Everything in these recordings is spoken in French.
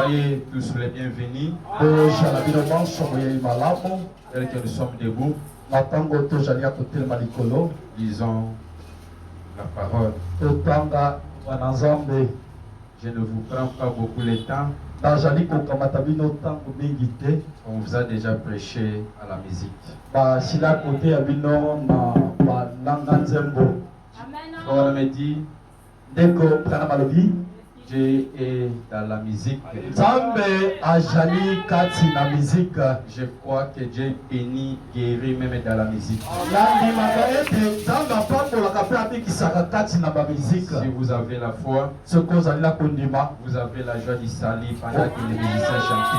Soyez tous les bienvenus. Tels que nous sommes debout, lisons la parole. Je ne vous prends pas beaucoup le temps. On vous a déjà prêché à la musique. On me dit, Dieu est dans la musique. Je crois que Dieu bénit, guérit même dans la musique. Si vous avez la foi, vous avez la joie du salut pendant que les musiciens chantent.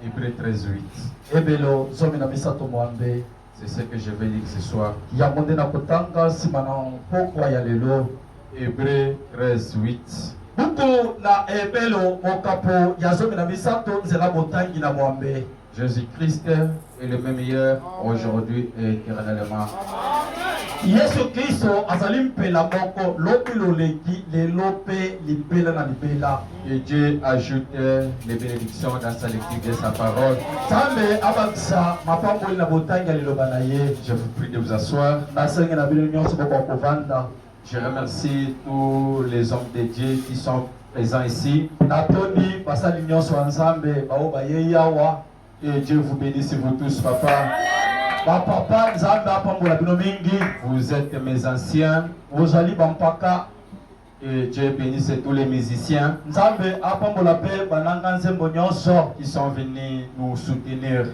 Hébreux 13:8. C'est ce que je vais lire ce soir. Hébreux 13:8. Jésus-Christ est le même hier, aujourd'hui et éternellement. Yesu Kristo azalimpela moko lopiloleki lelope lipela na libela. Et Dieu ajoute les bénédictions dans sa lecture de sa parole. Tambe abakisa mapambo na botanga liloba na ye. Je vous prie de vous asseoir. Na senga na bino nyonso boko kovanda. Je remercie tous les hommes de Dieu qui sont présents ici. Natoni basali nyonso nzambe bao baye yawa. Et Dieu vous bénisse vous tous, papa. Vous êtes mes anciens. Et Dieu bénisse tous les musiciens qui sont venus nous soutenir.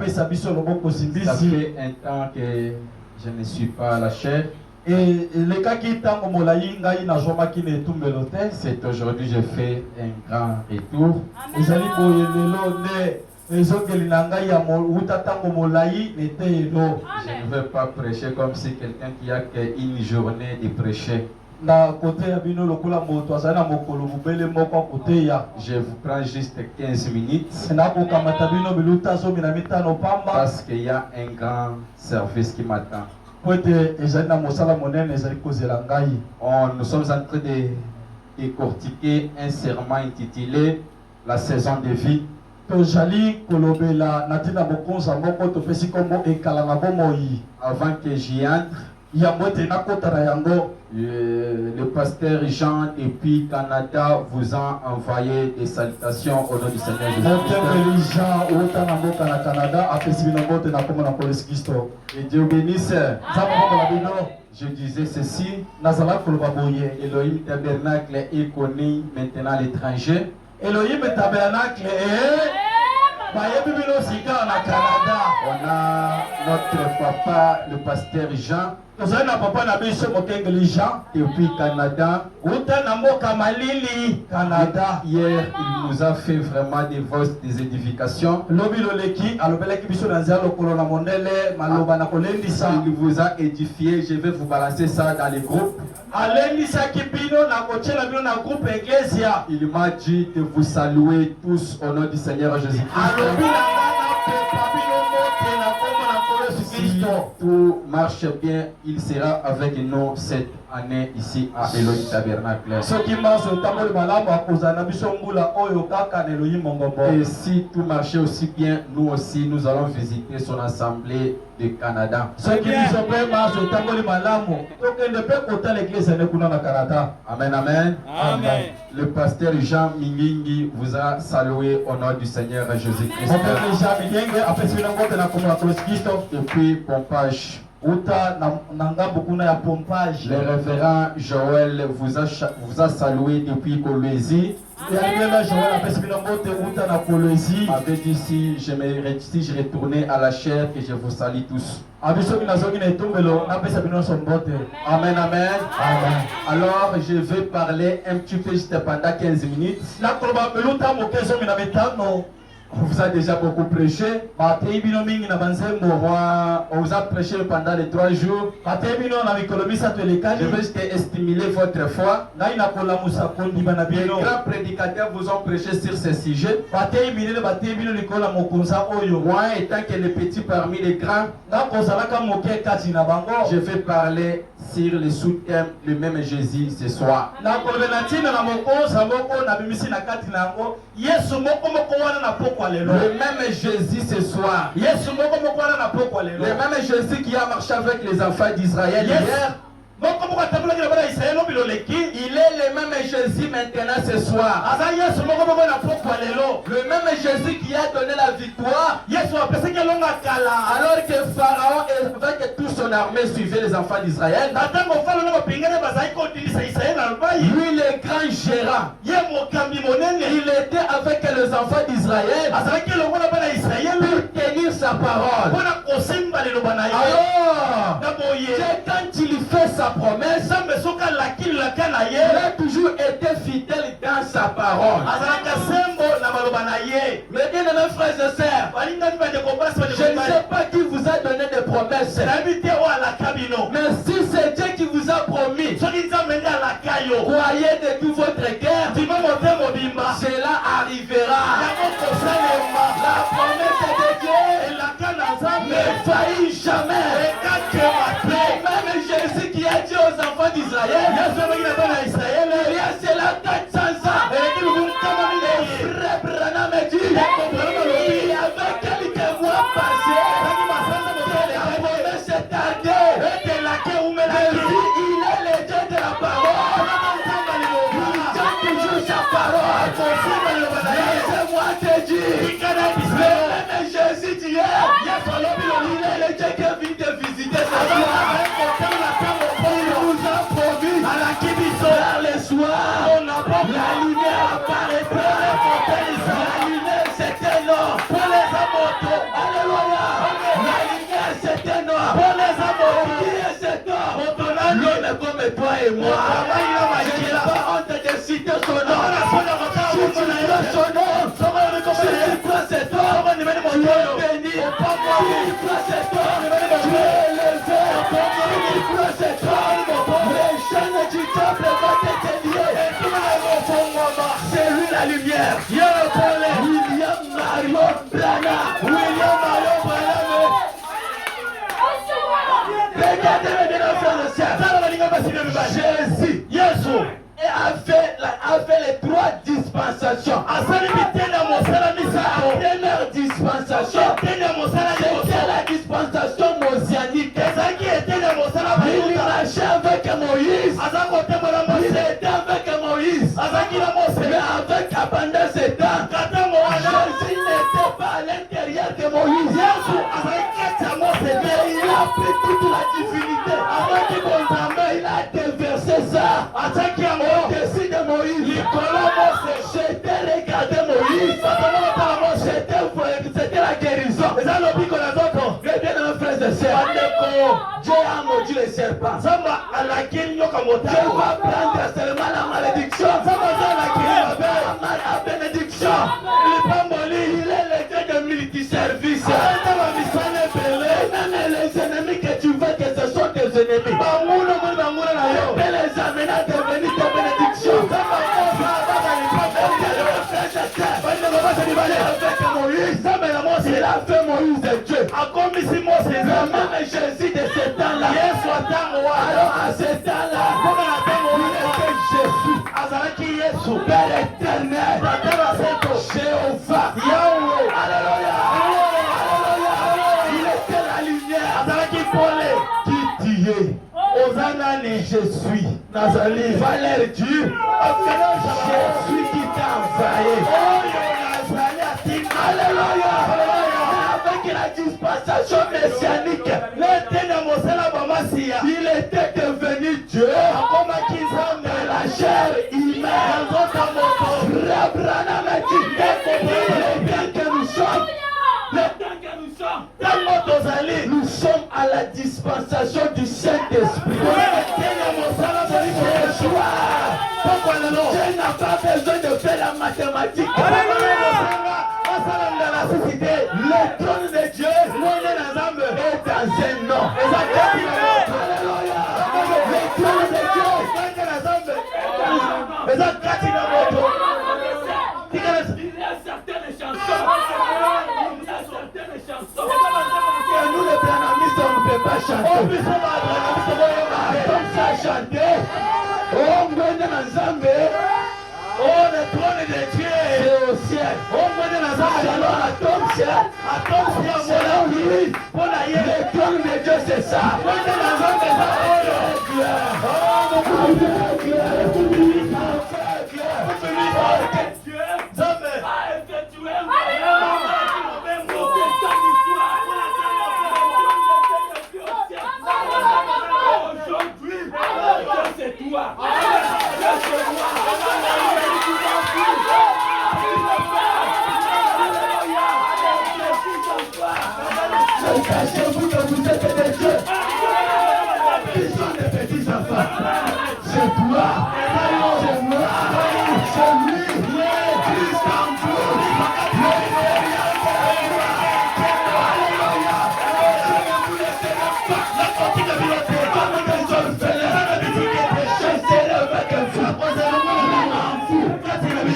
Ça fait un temps que je ne suis pas à la chair. Et c'est aujourd'hui que je fais un grand retour. Je ne veux pas prêcher comme si quelqu'un qui a qu'une journée de prêcher. Je vous prends juste 15 minutes parce qu'il y a un grand service qui m'attend. Nous sommes en train de décortiquer un serment intitulé La saison de vie. Avant que j'y entre, le pasteur Jean depuis Canada vous a envoyé des salutations au nom du Seigneur Jésus-Christ. Et Dieu bénisse. Je disais ceci, Elohim Tabernacle est connu maintenant à l'étranger. Elohim Tabernacle on a notre papa, le pasteur Jean, depuis Canada. Hier, il nous a fait vraiment des édifications. Il vous a édifié. Je vais vous balancer ça dans les groupes. Il m'a dit de vous saluer tous au nom du Seigneur Jésus-Christ. Si tout marche bien, il sera avec nous cette année ici à Elohim Tabernacle. Et si tout marchait aussi bien, nous aussi, nous allons visiter son assemblée de Canada. Amen, amen. Amen. Le pasteur Jean Mingingi vous a salué au nom du Seigneur Jésus-Christ. Depuis Pompage. Le révérend Joël vous a salué depuis Coloésie. Avait dit si je retournais à la chair, que je vous salue tous. Amen, amen. Alors je vais parler un petit peu juste pendant 15 minutes. On vous a déjà beaucoup prêché. On vous a prêché pendant les 3 jours. Je veux stimuler votre foi. Les grands prédicateurs vous ont prêché sur ce sujet. Moi, étant que le petit parmi les grands, je vais parler sur le sous-thème le même Jésus ce soir. Le même Jésus ce soir. Le même Jésus qui a marché avec les enfants d'Israël hier. Il est le même Jésus maintenant ce soir. Le même Jésus qui a donné la victoire. Alors que Pharaon avec toute son armée suivait les enfants d'Israël. Lui le grand gérant. Il était avec les enfants d'Israël pour tenir sa parole. Alors, quand il fait sa promesse, il a toujours été fidèle dans sa parole. Mes bien-aimés frères et sœurs, je ne sais pas qui vous a donné des promesses, mais si c'est Dieu qui vous a promis, croyez de tout votre cœur, cela arrivera. La promesse de Dieu ne faillit jamais. Même Jésus qui a dit aux enfants d'Israël, il y a cela 400 ans, frère Branham dit, il y avait quelques mois passés, la promesse est tardée, il est le Dieu de la parole, il tient toujours sa parole. Laissez-moi te dire, le même Jésus d'hier, il est le Dieu qui vient te visiter ce soir. Vers le soir, la lumière apparaîtra. La lumière s'éteindra. Alléluia. La lumière s'éteindra. Qui est cet homme? L'homme comme toi et moi. Je n'ai pas honte de citer son nom. Si tu veux son nom, si tu prends cet homme, tu es béni. Si tu prends cet homme, tu es élevé. Si tu prends cet homme, les chaînes du temple vont être liées. C'est lui la lumière. William Marion Branham. Regardez mes bien frères et sœurs. Jésus a fait les 3 dispensations. La première dispensation, c'était la dispensation mosianique. Il marchait avec Moïse. Il était avec Moïse. Mais avec pendant ce temps, Jésus n'était pas à l'intérieur de Moïse. Mais il a pris toute la divinité. Il a déversé ça au-dessus de Moïse. C'était regarder Moïse. C'était la guérison. Mes bien-aimés frères et sœurs, Dieu a maudit les serpents. Dieu va prendre seulement la malédiction. La bénédiction. Il est le Dieu de multiservice. Même les ennemis que tu veux que ce sont tes ennemis. Les amener à devenir tes bénédictions. Avec Moïse, il a fait Moïse de Dieu. Le même Jésus de ce temps-là. Alors à ce temps-là, il était Jésus, Père éternel, Jéhovah, Yahweh. Alléluia. Il était la lumière. Qui tuait. Je suis Nazali, valeur Dieu. Je suis qui t'a envoyé. Alléluia. Avec la dispensation messianique, il était devenu Dieu. De la chair humaine. Nous sommes à la dispensation du Saint-Esprit. Dieu n'a pas besoin de faire la mathématique. Nous les plananistes, on ne peut pas chanter. Chanter. Oh, le trône de Dieu est au ciel. Le trône de Dieu, c'est ça. Cachez-vous que vous êtes des dieux. Ils sont des petits enfants. C'est toi. C'est moi. C'est lui. Christ en vous.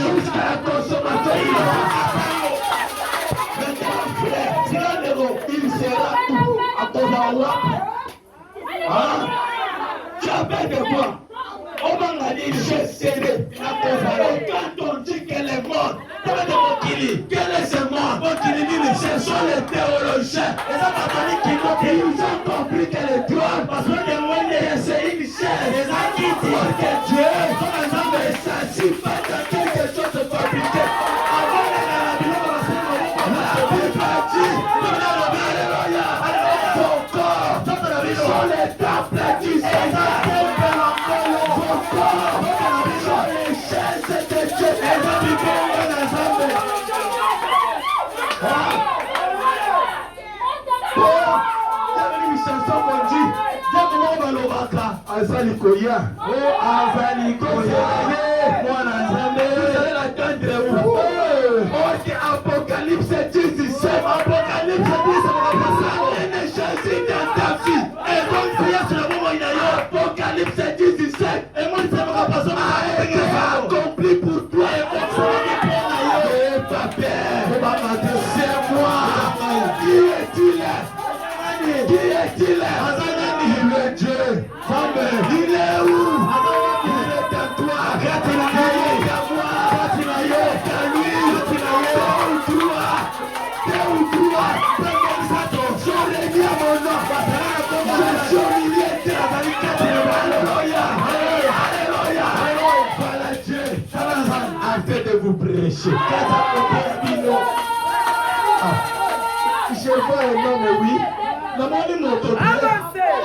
Jusqu'à la consommation. Il sera tout à ton endroit. Tu as peur de quoi? On m'a dit j'ai cédé la cause. Quand on dit qu'elle est morte, quel est ce mort? Ce sont les théologiens. Ils ont compris qu'elle est droite. Parce que c'est une chaise. Pour que Dieu, comme exemple, ne s'agit pas de quelque chose de fabriqué. Azalikoya, Azalikoya, mon Azamé, vous allez l'atteindre où? Ok, Apocalypse 17, Apocalypse 10, on est choisi dans ta vie. Et donc, prière sur le moment, il y a Apocalypse 17, et moi, ça me rapporte à accompli pour toi. Et papa, c'est moi. Qui est-il? Qui est-il? Il est Dieu. Il est où? Il est à toi. Il est à moi. Il est à lui. T'es où toi? Je l'ai mis à mon nom. Je suis au milieu de la Alléluia. Alléluia. Voilà Dieu. Arrêtez de vous prêcher. Je vois un homme, oui. La mort est notre Dieu.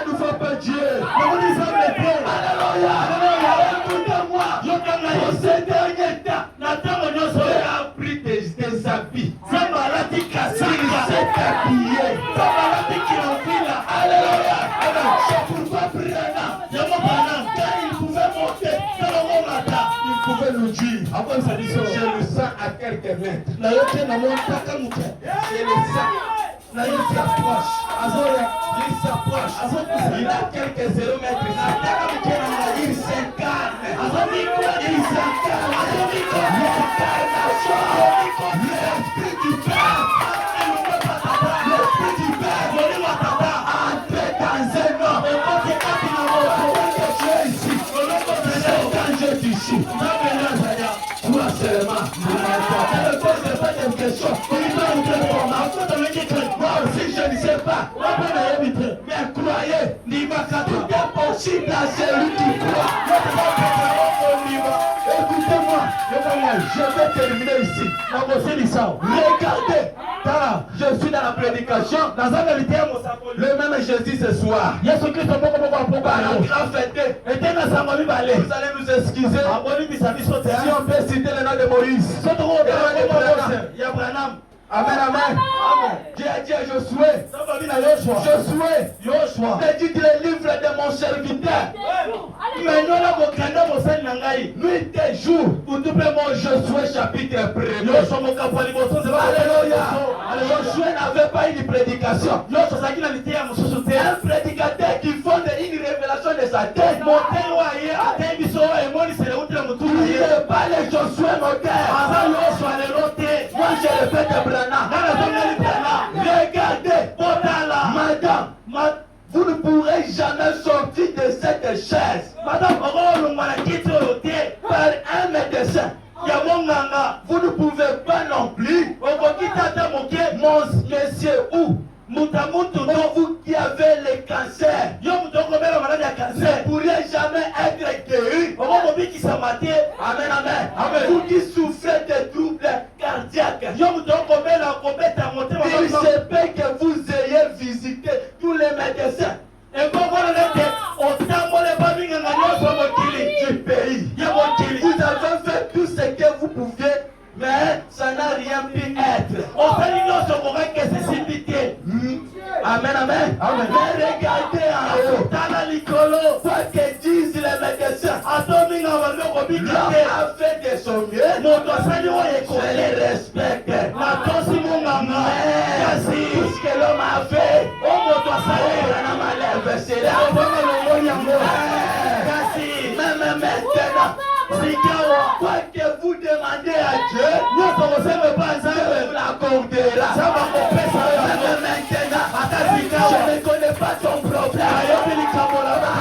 Ne faut pas Dieu. La mort est notre Dieu. Alléluia. Écoute-moi. Ces derniers temps, Nathan a pris tes habits. C'est malade qui casse. Il s'est habillé. C'est malade qui enfile. Alléluia. C'est pourquoi Brianna, quand il pouvait monter dans le matin, il pouvait nous dire. Après ça dit, je le sens à quelques mètres. La yoke n'a pas comme c'est le sang. Là, il s'approche. Il s'approche. Il a quelques kilomètres. Il s'incarne. Il s'incarne. L'esprit du Père. L'esprit du Père. Entrez dans un homme. Tu es ici. Quand je suis ici. Toi seulement. Elle ne pose pas de questions. Il va vous répondre. Si je ne sais pas, mais croyez, tout est possible à celui qui croit. Écoutez-moi, je vais terminer ici. Regardez, je suis dans la prédication. Le même Jésus ce soir. Vous allez nous excuser. Si on peut citer le nom de Moïse. Il y a Branham. Amen, amen. Dieu a dit à Josué. Josué. J'ai dit le livre de mon serviteur. Nuit et jour. Josué chapitre 1er. Alléluia. Josué n'avait pas une prédication. Un prédicateur qui fonde une révélation de sa tête. Il n'est pas le Josué notaire. Moi je répète Branham. Regardez, madame, vous ne pourrez jamais sortir de cette chaise. Madame, par un médecin. Vous ne pouvez pas non plus. Mon monsieur ou vous qui avez le cancer, ne pourrez jamais être guéri. Amen, amen. Vous qui souffrez de troubles cardiaques, il se peut que vous ayez visité tous les médecins du pays. Vous avez fait tout ce que vous pouviez, mais ça n'a rien pu être. Amen, amen. Mais regardez en haut. Quoi que disent les médecins, l'homme a fait de son mieux. Je les respecte. Tout ce que l'homme a fait, même maintenant, quoi que vous demandez à Dieu, vous l'accordera. Même maintenant, je ne connais pas ton problème.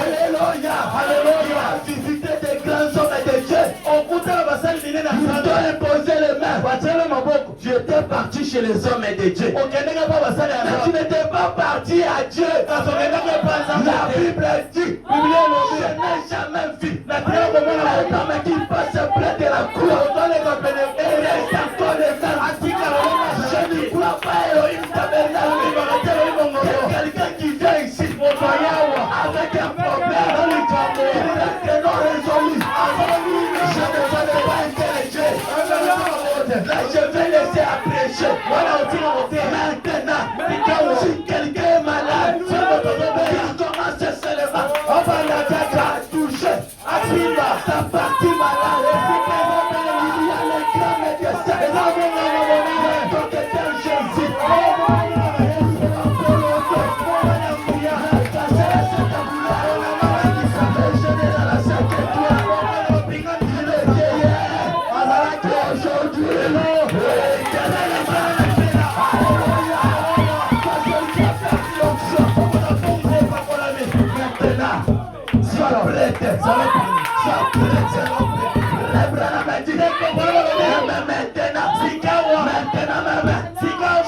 Alléluia. Alléluia. Visiter des grands hommes de Dieu. Vous dois imposer les mains. Tu étais parti chez les hommes de Dieu. Mais tu n'étais pas parti à Dieu. La Bible dit, je n'ai jamais vu un homme qui passe près de la croix et reste encore les mains. Je ne crois pas Elohim Tabernacle. Quelqu'un qui vient ici avec un problème que non résolu. Je ne connais pas intelligent. Là, je vais laisser apprécier. Maintenant, si quelqu'un est malade, il commence seulement à toucher sa partie malade. Il y a les grands médecins. Docteur Jésus.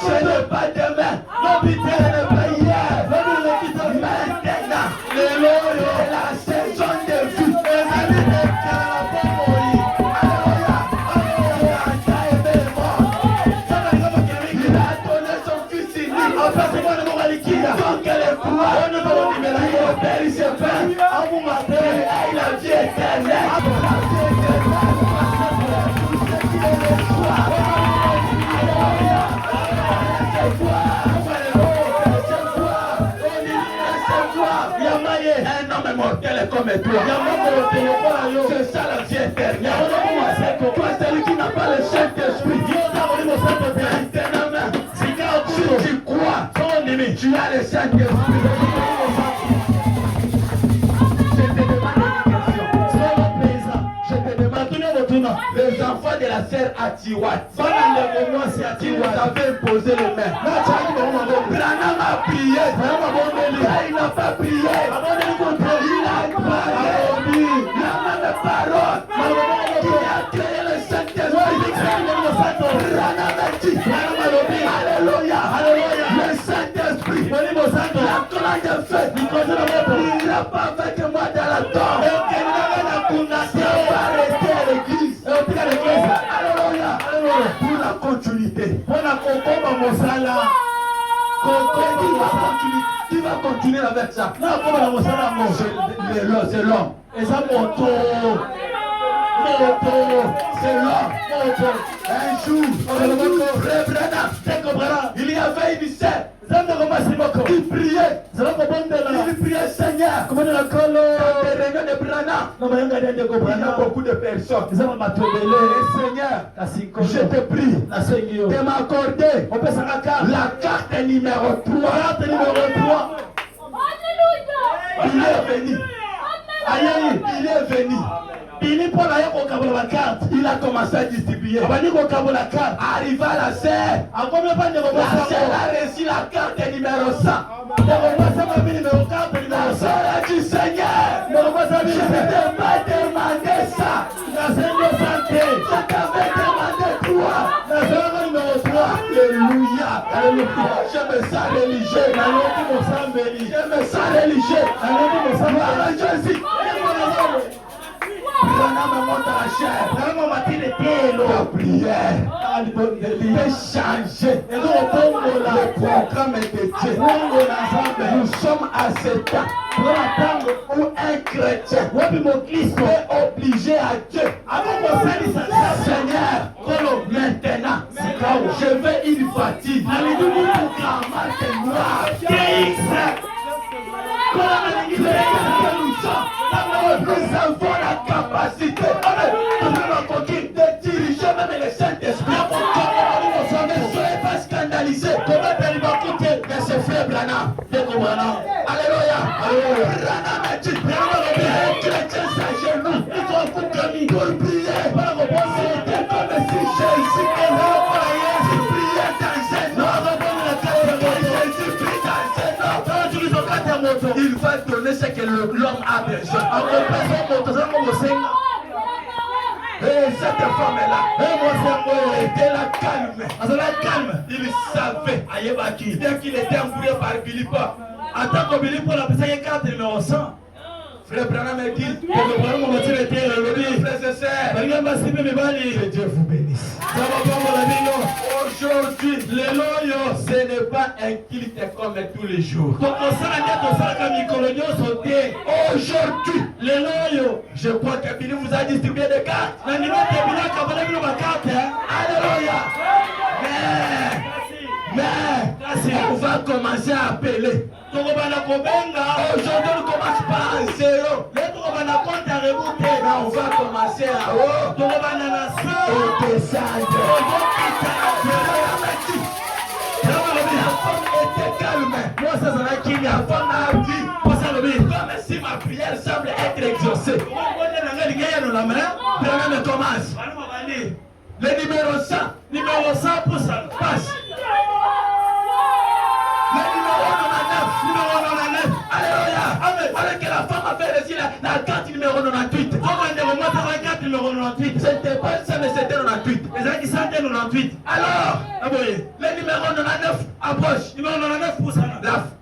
Ce n'est pas demain, ce n'est pas hier, maintenant, c'est la saison de vie. Il a donné son fils unique. Donc les pouvoirs, le Père il se fait, et la vie éternelle. Un homme mortel comme toi. C'est ça la vie éternelle. Toi, celui qui n'a pas le Saint-Esprit. Maintenant, si tu crois, tu as le Saint-Esprit. Les enfants de la sœur Atiwat, vous avez imposé les mains. Branham a prié. Il n'a pas prié. Il a parlé. La même parole qui a créé le Saint-Esprit. Branham a dit. Alléluia. Le Saint-Esprit. La colonne de feu. Il n'a pas avec moi dans la tombe. Il va arrêter l'église. Alléluia. Pour la continuité. Qui va continuer avec ça? C'est l'homme. Et ça, c'est l'homme. Un jour, il y avait une sœur Il priait. Il priait, Seigneur. Dans les réunions de Brana, il y a beaucoup de personnes. Et Seigneur, je te prie de m'accorder la carte numéro 3. Il est venu. Il est venu. Il a commencé à distribuer. Arriva à la serre. La serre a reçu la carte numéro 100. La serre a dit, Seigneur, je ne t'ai pas demandé ça. Je t'avais demandé 3. Alléluia. Je me sens religieux. Je me sens religieux. Gloire à Jésus. Brana me monte la chair. La prière peut changer le programme de Dieu. Nous sommes à ce temps où un chrétien est obligé à Dieu. Seigneur, maintenant, je veux une fatigue pour la marque noire. Nous avons la capacité de diriger même les Saint-Esprit. Ne soyez pas scandalisés. Mais c'est frère Branham. Alléluia. Branham a dit, les chrétiens s'agenouillent pour prier. C'était comme si Jésus priait dans un homme. Il va donner ce que l'homme a besoin. Et cette femme-là, elle était là calme. Il savait, bien qu'il était envoûté par Philippe. En tant que Philippe, on a besoin de 4 numéros 100. Frère Branham me dit, frères et sœurs, que Dieu vous bénisse. Aujourd'hui, ce n'est pas un culte comme tous les jours. Aujourd'hui, je crois que Billy vous a distribué des cartes. Alléluia. Mais on va commencer à appeler. Aujourd'hui, on commence par un 0. Mais on va commencer à descendre. La femme était calme. La femme a dit, comme si ma prière semble être exaucée. Branham commence. Le numéro 100 pour ça passe. Le numéro 99. Alléluia. Alors que la femme avait reçu la carte numéro 98. C'était pas ça, mais c'était 98. Alors, le numéro 99 approche.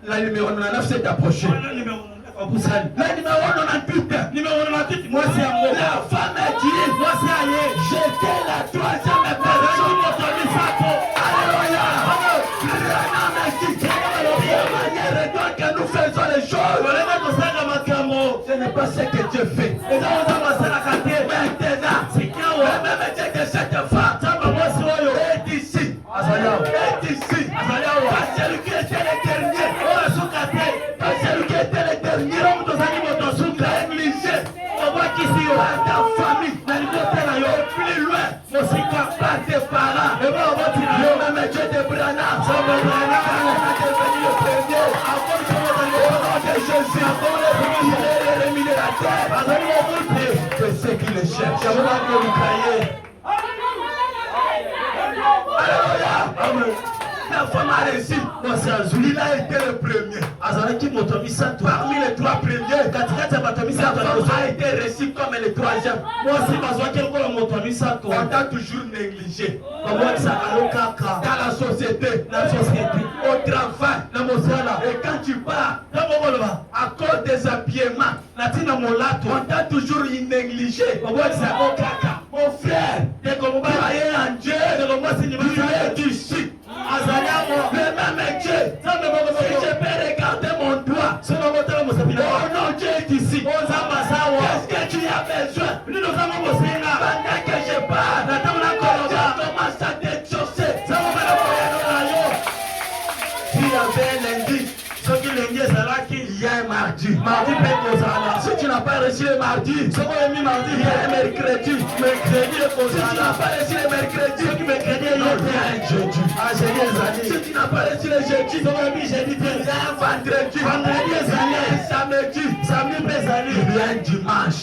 Le numéro 99 s'est approché. Le numéro 98, moi c'est un mot. La femme a dit, moi c'est aïe. J'étais la troisième personne. Alléluia. La manière dont que nous faisons les choses, ce n'est pas ce que Dieu fait. Maintenant, même Dieu de cette femme est ici. Pas celui qui était le dernier. Pas celui qui était le dernier. Négligé. On voit qu'ici, ta famille, plus loin, pas tes parents. Même Dieu de Branham, est devenu le premier. Au nom de Jésus, il est le rémunérateur. C'est ce qui le cherche. Alléluia. La femme a réussi. Il a été le premier. Parmi les 3 premiers, la femme a été reçue comme le 3e. On t'a toujours négligé. Dans la société, au travail. Et quand tu pars, à cause des habillements, on t'a toujours négligé. Mon frère, tu es en Dieu, tu es ici. Mais même Dieu, si je peux regarder mon doigt, oh non, Dieu est ici. Qu'est-ce que tu as besoin? Pendant que je parle, je commence à t'exaucer. reçu le mardi, il y a un mercredi. Si tu n'as pas reçu le mercredi, il y a un jeudi. Si tu n'as pas reçu le jeudi, il y a un vendredi. Il y a un samedi. Il y a un dimanche.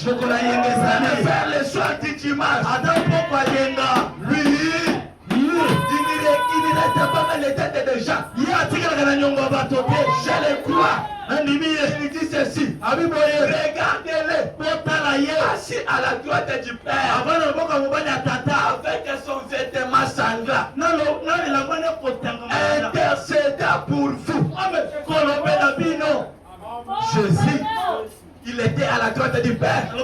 Vers le soir du dimanche. Lui, il n'était pas dans les têtes des gens. Je le crois. Il dit ceci. Regardez-le. Assis à la droite du Père. Avec son vêtement sanglant. Intercédant pour vous. Jésus, il était à la droite du Père. En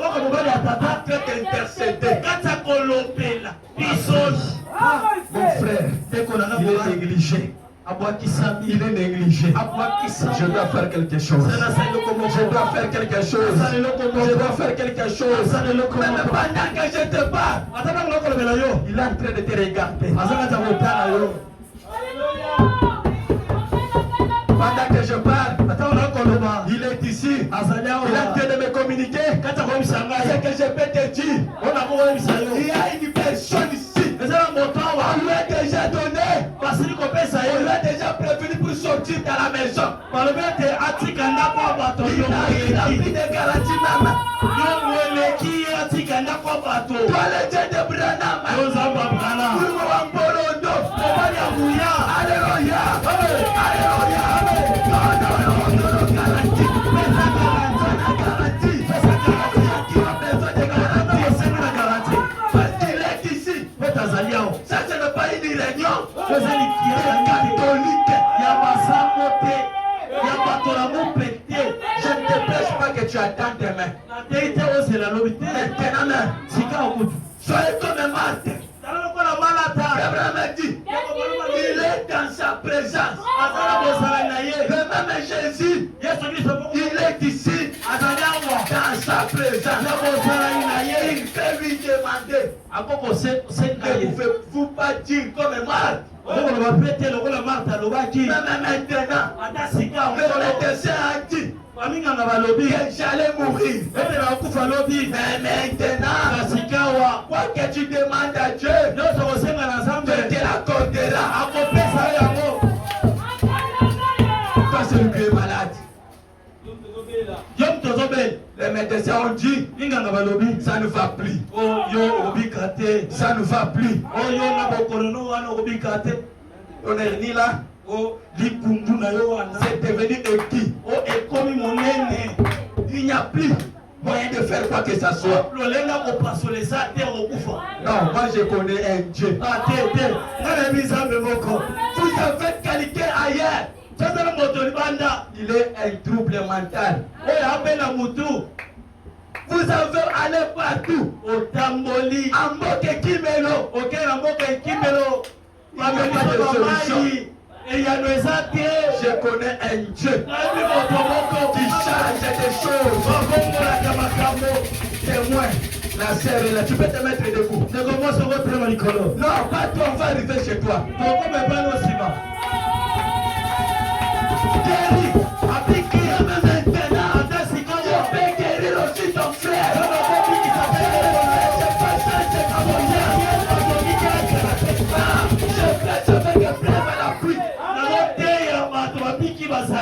train d'intercéder. Mon frère, il est négligé. Il est négligé. Je dois faire quelque chose. Je dois faire quelque chose. Je dois faire quelque chose. Même pendant que je te parle, il est en train de te regarder. Pendant que je parle, il est ici. Il est en train de me communiquer. Ce que je peux te dire, il y a une personne ici. On lui a déjà donné. On lui a déjà prévenu pour sortir de la maison. Il a pris des garanties même. Toi le Dieu de Branham. Alléluia. Alléluia. Ça, ce n'est pas une réunion catholique. Je ne te prêche pas que tu attends demain. Maintenant, soyez comme Marthe. Abraham a dit, il est dans sa présence. Le même Jésus, il est ici, dans sa présence. Il peut lui demander, ne pouvez-vous pas dire comme Marthe? Même maintenant, le médecin a dit que j'allais mourir. Mais maintenant, quoi que tu demandes à Dieu, Dieu te l'accordera. Toi, celui qui est malade, les médecins ont dit, ça ne va plus. Ça ne va plus. On est ni là. C'est devenu écrit. Il n'y a plus moyen de faire quoi que ce soit. Non, moi je connais un Dieu. Vous avez qualité ailleurs. Il est un trouble mental. Vous avez allé partout. Amboke Kimelo. Il n'y a pas de solution. Je connais un Dieu qui change des choses. Témoin, la sœur est là. Tu peux te mettre debout. Non, pas toi, on va arriver chez toi. Guéris.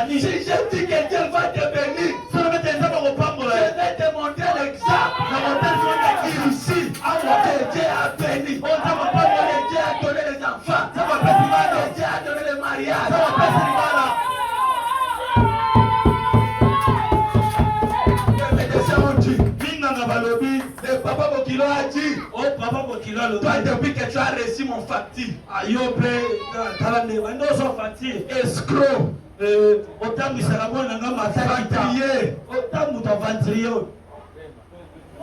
Si je dis que Dieu va te bénir, je vais te montrer l'exemple. Ici, que Dieu a béni. Dieu a donné les enfants. Dieu a donné le mariage. Les médecins ont dit, le papa Bokilo a dit, toi depuis que tu as reçu mon facture, escroc.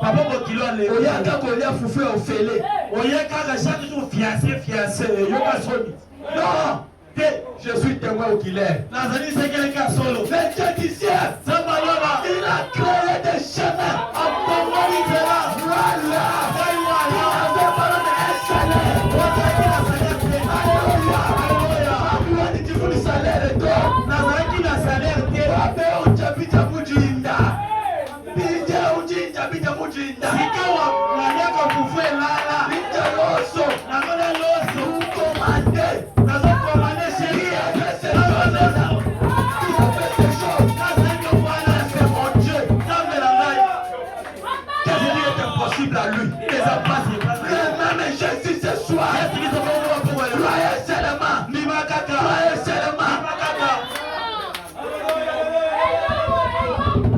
Papa Bokilo oyaka kolia fufu ofele oyaka chaque jour fiancé non je suis témoin oculaire. Mais Dieu du ciel, il a créé des chemins. Voilà. Il avait parlé d'un salaire. Le salaire est toi. Salaire est toi. bita mujinda. Sikawa nanyaka kufu elala. Bita loso. Nakona loso. Commandé. Nazo komande sheria. À lui. Il les a passés. Même Jésus ce soir. Croyez seulement. Croyez seulement.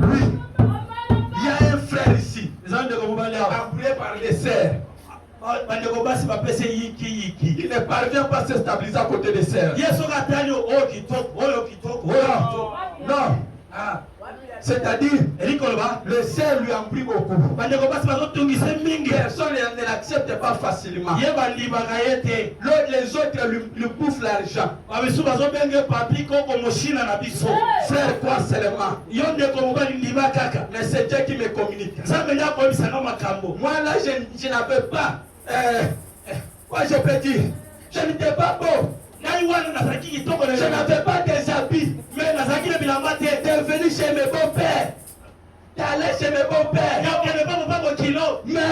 Oui. Il y a un frère ici. Appelé par les sœurs. Il ne parvient pas à se stabiliser à côté des sœurs. Non. Ah. C'est-à-dire, le sel lui en prie beaucoup. Personne ne l'accepte pas facilement. Les autres lui bouffent l'argent. Frère, quoi seulement? Mais c'est Dieu qui me communique. Moi là, je n'avais pas. Moi je peux dire, je n'étais pas beau. Je n'avais pas des habits. Mais t'es venu chez mes beaux-pères. T'es allé chez mes beaux-pères. Mais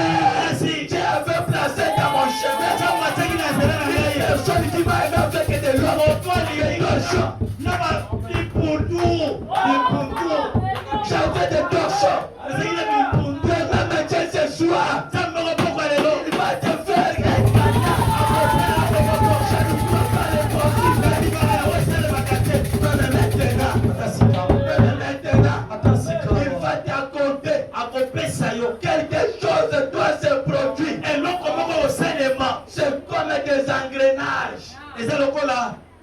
si tu avais placé dans mon chemin une personne qui m'a aimé avec de l'eau. J'avais des torchons. Mais même Dieu ce soir, il va te faire quelque chose doit se produire. C'est comme des engrenages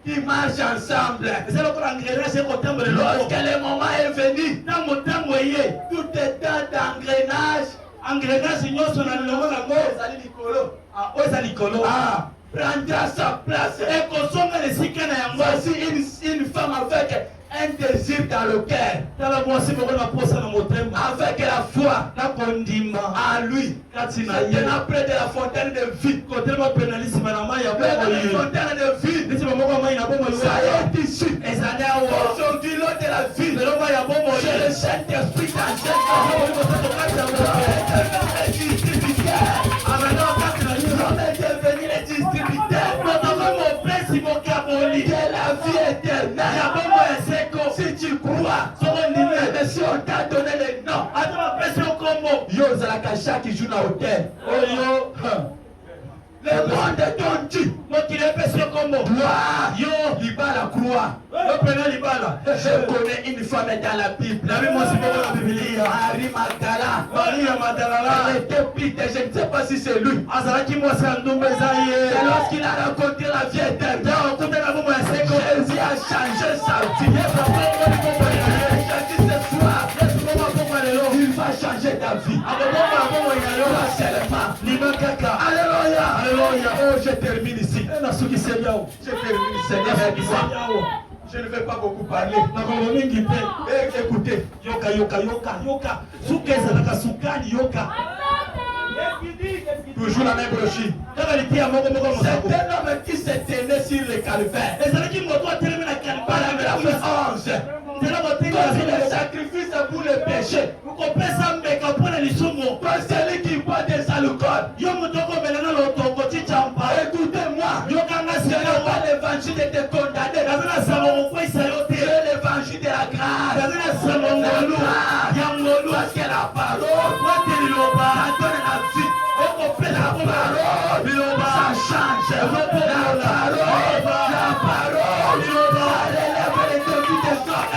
qui marchent ensemble. Lorsque le moment est venu, tout est dans d'engrenages. Prendra sa place. Voici une femme avec un désir dans le cœur. Avec la foi en lui. Maintenant près de la fontaine de vie. La fontaine de vie. Ça est ici. Aujourd'hui l'eau de la vie. C'est le Saint-Esprit dans cette devenir les distributeurs de la vie éternelle. Si tu crois, mais si on t'a donné le nom, yo zalaka chaque jour na hôtel. Le monde est tondu. Gloire. Libala croix. Je connais une femme dans la Bible. Marie Magdala. Elle était pite. Je ne sais pas si c'est lui. C'est lorsqu'il a rencontré la vie éternelle. Jésus a changé sa vie. Jésus ce soir, il va changer ta vie. Alléluia. Oh, je termine ici. Je termine, Seigneur. Je ne vais pas beaucoup parler. Écoutez. Toujours la même brochure. C'est un homme qui s'est tenu sur le calvaire. Par la 11. Il est sacrifice pour le péché. Pour celui qui boit des alcools. Écoutez-moi. Je n'ai pas l'évangile de te condamner. C'est l'évangile de la grâce. Parce que la parole donne la vie. La parole, ça change. La parole, ça relève les défis des hommes.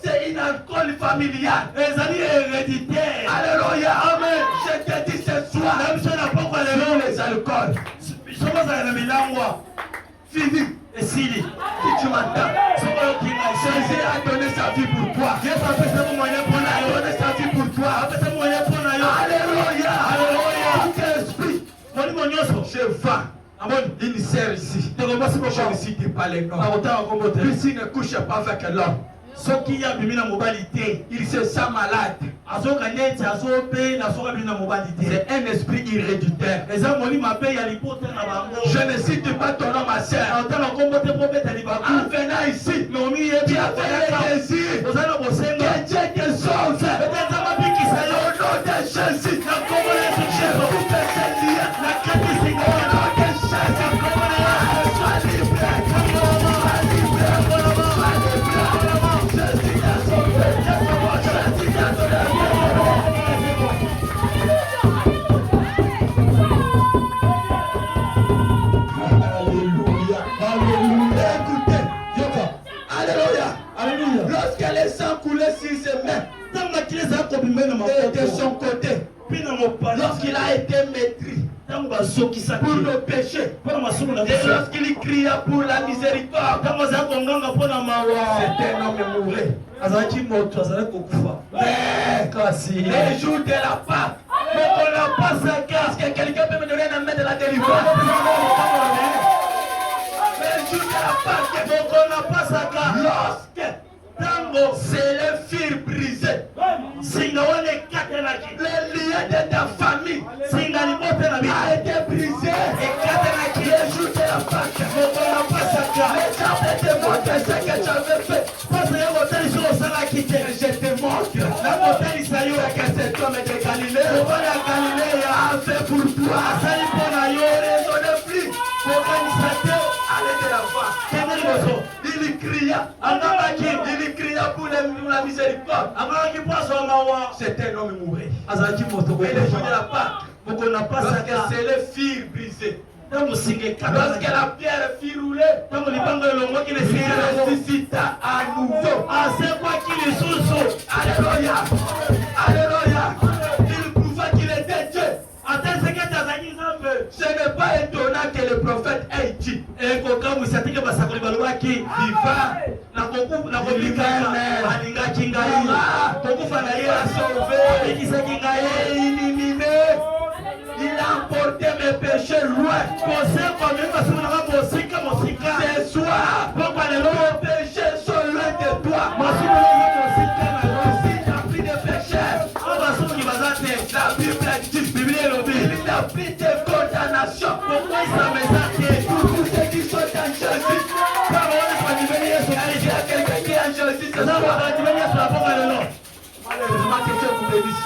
C'est une alcool familiale. Alléluia, amen. Je te dis ce soir, sur les alcools. Fini. Si tu m'entends, Jésus a donné sa vie pour toi. Il a donné sa vie pour toi. Alléluia. Esprit. Je vois une sœur ici. Je ne cite pas les noms. Ici ne couche pas avec l'homme. Il se sent malade. C'est un esprit irréductible. Je ne cite pas ton nom, ma soeur. En venant ici, tu avais le désir que Dieu te sauve. Au nom de Jésus, au nom de lorsque les sangs coulaient sur ses mains et de son côté, lorsqu'il a été maîtris pour nos péchés, et lorsqu'il cria pour la miséricorde, c'était un homme mourant. Mais les jours de la Pâque, est-ce que quelqu'un peut me donner un main de la délivrance? Les jours de la Pâque, lorsque c'est les fils brisés, les liens de ta famille a été brisé. Les jours de la Pâque, les gens te montrent ce que tu avais fait. Je te montre que cet homme de Galilée a fait pour toi. Raisonnez plus. Allez de la foi. Il cria pour la miséricorde. C'était un homme mouru. Et les jours de la Pâque, c'est les fils brisés. Lorsque la pierre fit rouler, il ressuscita à nouveau. Alléluia. Alléluia. Il prouva qu'il était Dieu. Ce n'est pas étonnant que le prophète ait dit il a emporté mes péchés loin. Ce soir, mes péchés sont loin de toi. Si tu as pris des péchés, la Bible dit il n'a pris de condamnation. Pourquoi il pour tous ceux qui sont en Jésus? Il y a quelqu'un qui est en Jésus ce soir. Malheureusement, quelqu'un vous bénisse.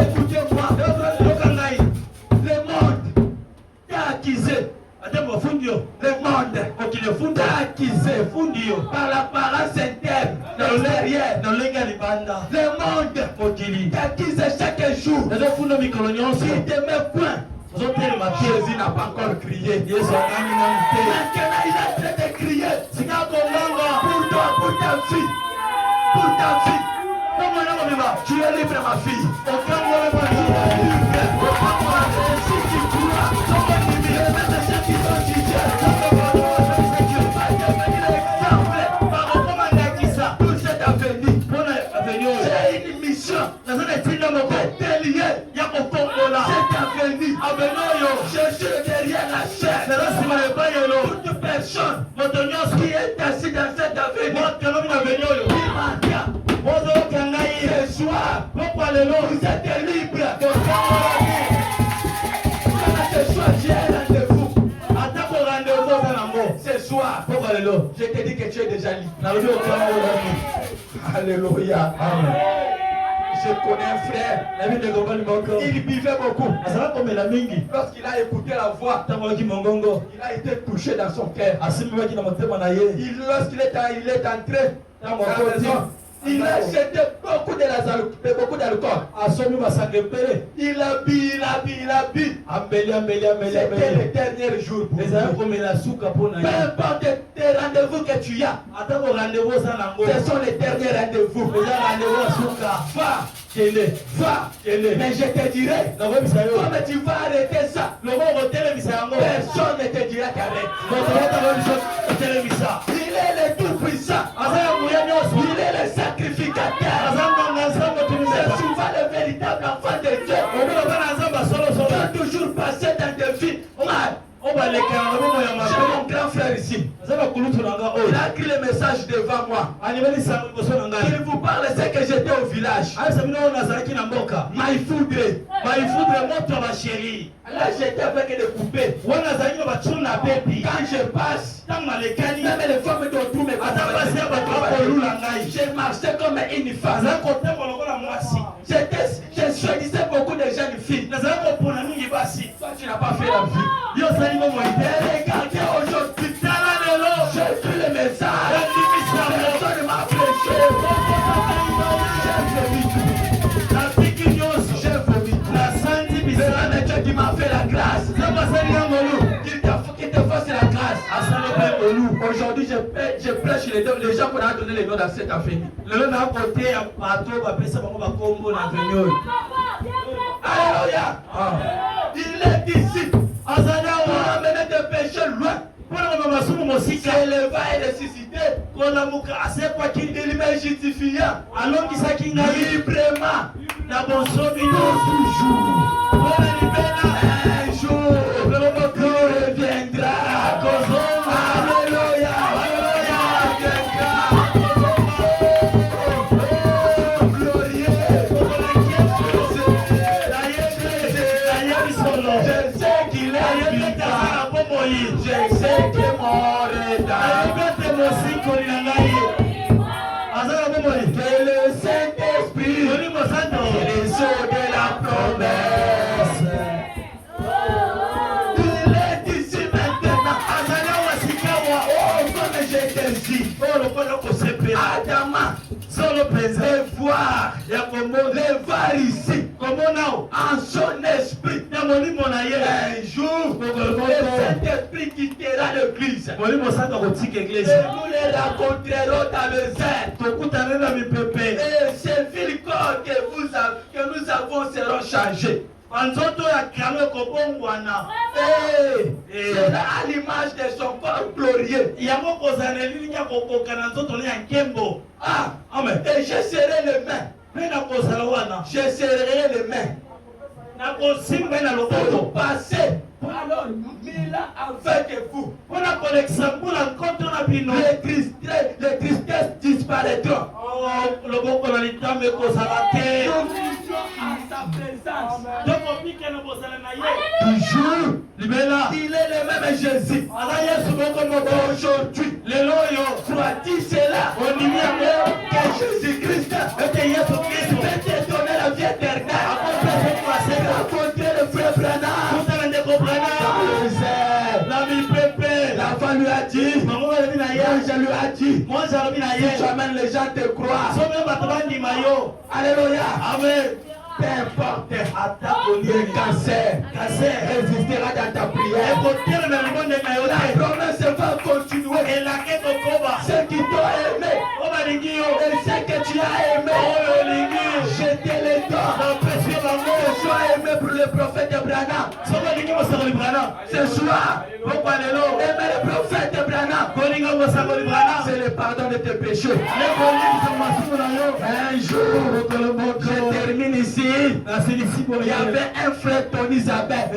Écoutez-moi. Le monde t'a accusé. Le monde t'a accusé par l'apparence interne, derrière. Le monde t'accuse chaque jour. Il te met point. Jésus n'a pas encore crié. Maintenant, il est en train de crier. Pour toi, pour ta fille. Pour ta fille. Tu es libre, ma fille. Si tu crois, pour cette avenue, j'ai une mission. Cette avenue, je suis derrière la chair. Toute personne qui est assis dans cette avenue, ce soir, vous êtes libre. Ce soir, j'ai un rendez-vous. Ce soir, je te dis que tu es déjà libre. Alléluia. Amen. Je connais un frère. Il buvait beaucoup. Lorsqu'il a écouté la voix, il a été touché dans son cœur. Lorsqu'il est entré dans la maison, il a jeté beaucoup d'alcool. Il a bu. C'était le dernier jour pour lui. Peu importe tes rendez-vous que tu as, ce sont les derniers rendez-vous. Va. Mais je te dirai, comme tu vas arrêter ça, personne ne te dira qu'arrête. Il est le tout-puissant. Il est le sacrificateur. C'est souvent le véritable enfant de Dieu. Tu as toujours passé dans des vies mal. J'ai mon grand frère ici. Il a écrit le message devant moi. Il vous parle, c'est que j'étais au village. Maïfoudre. Là, j'étais avec des poupées. Quand je passe, même les femmes de tout me j'ai marché comme une femme. Je choisissais beaucoup de jeunes filles. Toi, tu n'as pas fait la vie. Regardez aujourd'hui, j'ai pris le message. Personne ne m'a prêché. J'ai vomi. Mais Dieu qui m'a fait la grâce. Qui te fasse la grâce. Aujourd'hui, je prêche les gens qu'on a donné les noms dans cette affaire. Alléluia. Il est ici. Pour amener des péchés loin. C'est le va et ressuscité. Il m'est justifiant. Librement. Un jour, le reviendra. Alléluia. Je sais qu'il est vivant. Je sais que mort est dans. Que le Saint-Esprit, les eaux de la promesse. Il est ici maintenant. Oh, comme j'étais ici. Adama. Les voir ici. En son esprit. Un jour, le Saint-Esprit quittera l'église. Et nous les rencontrerons dans le zèle. Et ces villes que nous avons seront changées. C'est à l'image de son corps glorieux. Amen. Et je serai les mains. Je serai les mains. Pour passer. Alors, Mila avec vous. Les tristesses disparaîtront. Nous vivons à sa présence. Toujours. Il est le même Jésus. Aujourd'hui. Crois-tu cela? Que Jésus-Christ peut te donner la vie éternelle. Raconter le frère Branham. L'enfant lui a dit, l'ange lui a dit, si tu amènes les gens te croient. Alléluia. Amen. Peu importe le cancer résistera dans ta prière. La promesse va continuer. Ceux qui t'ont aimé et ceux que tu as aimé, je te les donne. Sois aimé pour le prophète Branham. Ce soir, aimer le prophète Branham, c'est le pardon de tes péchés. Un jour, je termine ici. Il y avait un frère Tony Isabelle.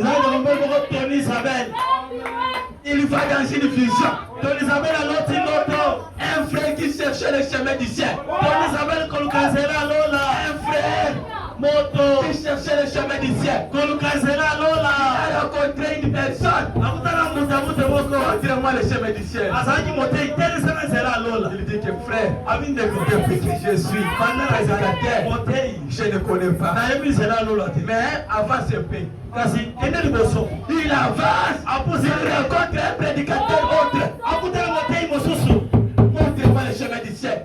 Il va dans une vision. Un frère qui cherchait le chemin du ciel. Un frère qui cherchait le chemin du ciel. Il a rencontré une personne. Montre-moi le chemin du ciel. Il dit que frère, depuis que je suis prédicateur, je ne connais pas. Mais avance un peu. Il avance. Il rencontre un prédicateur autre. Montre-moi le chemin du ciel.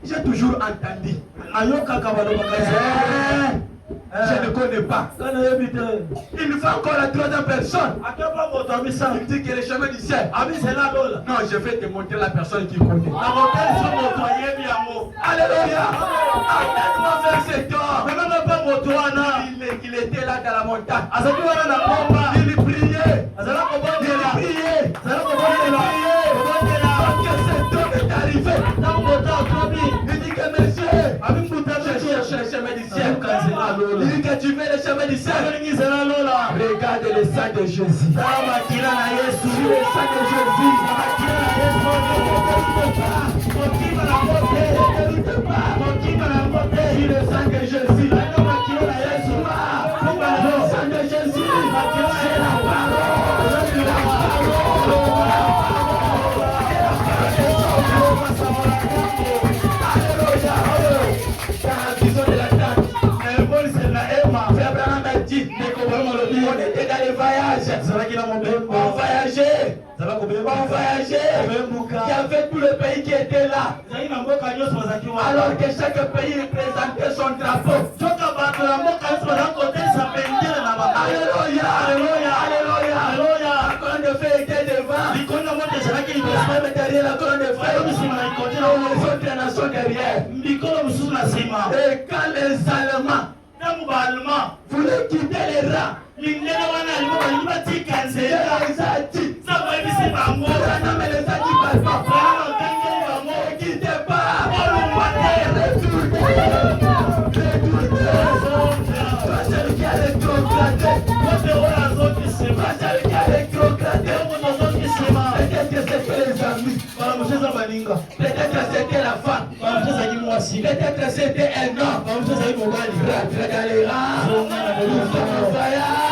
J'ai toujours entendu. Je ne connais pas. Il faut encore la troisième personne. Il dit que le chemin du ciel. Non, je vais te montrer la personne qui connaît. Alléluia. Amène-moi vers cet homme. Il était là dans la montagne. Il priait. Quand cet homme est arrivé, il dit que monsieur, je cherche le chemin du ciel. Il dit que tu tu veux le chemin du ciel, regarde le sang de Jésus. Sur le sang de Jésus. Sur le sang de Jésus. Le sang de Jésus. C'est la parole. On était dans les voyages. On voyageait. Il y avait tout le pays qui était là. Alors que chaque pays représentait son drapeau. Alléluia, alléluia, alléluia. La colonne de feu était devant. Même derrière la colonne de feu. Les autres nations derrière. Et quand les Allemands voulaient quitter les rangs, les peut-être c'était la femme, peut-être c'était un homme. Regarde les rangs, nous sommes en voyage.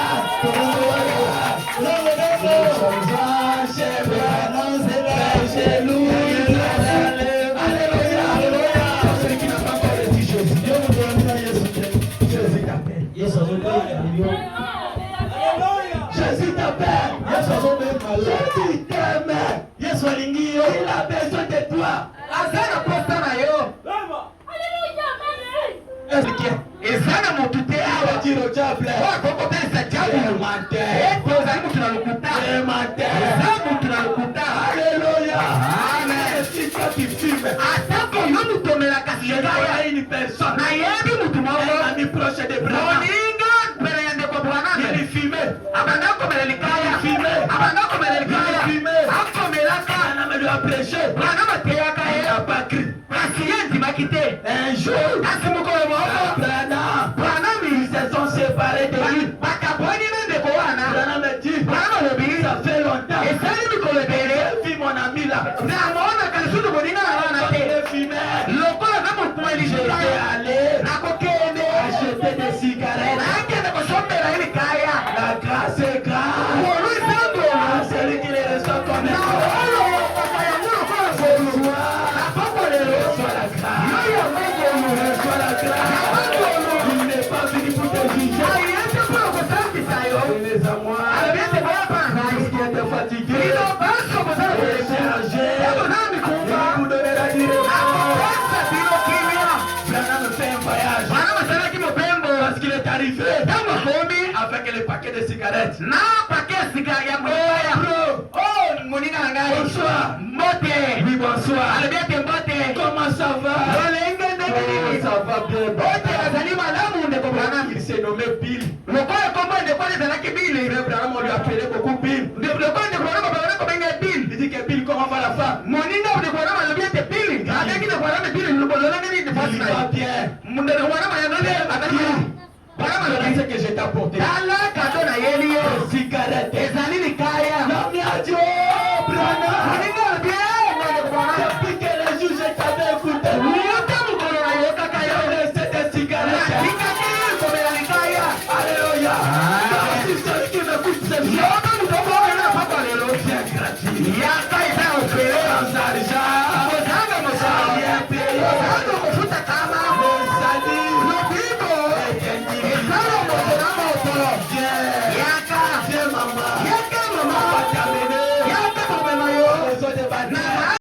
Jésus t'appelle. Jésus t'aime. Il a besoin de toi. Ezana motute awa tiro chable koko pesa chabu mate kozali tunalukuta alléluia amen si toi tu fumes atako yo mutomela kasi ya une personne na yebi mutumawo ami proche de bras oninga mbele yande kwa bwana ni fumer abanda komela likaya fumer abanda komela likaya fumer akomelaka na me doit prêcher bwana mateyaka ya bakri asiyendi makite un jour asimukolo mo ils se sont séparés de lui. Ça fait longtemps. Et puis mon ami là. J'étais allé acheter des cigarettes. La grâce est grande. Celui qui les reçoit comme ça. Reçois la grâce. Reçois la grâce. Il n'est pas venu pour te juger. Les amours. Parce qu'il était fatigué. Déchargé. Vous donnez la direction. Branham fait un voyage. Parce qu'il est arrivé avec le paquet de cigarettes. Bonsoir. Oui, bonsoir. Comment ça va? Ça va bien. Il s'est nommé Bill. Abraham, on lui a appelé beaucoup Bill. Il dit que Bill, comment va la femme? Il va bien. Qu'est-ce que je t'ai apporté? Cigarette. Depuis que les juges t'avaient écouté, c'est des cigarettes. Alléluia. Si celui qui m'écoute, c'est bien. C'est gratuit. Sans argent. Rien payé. Le salut. Dieu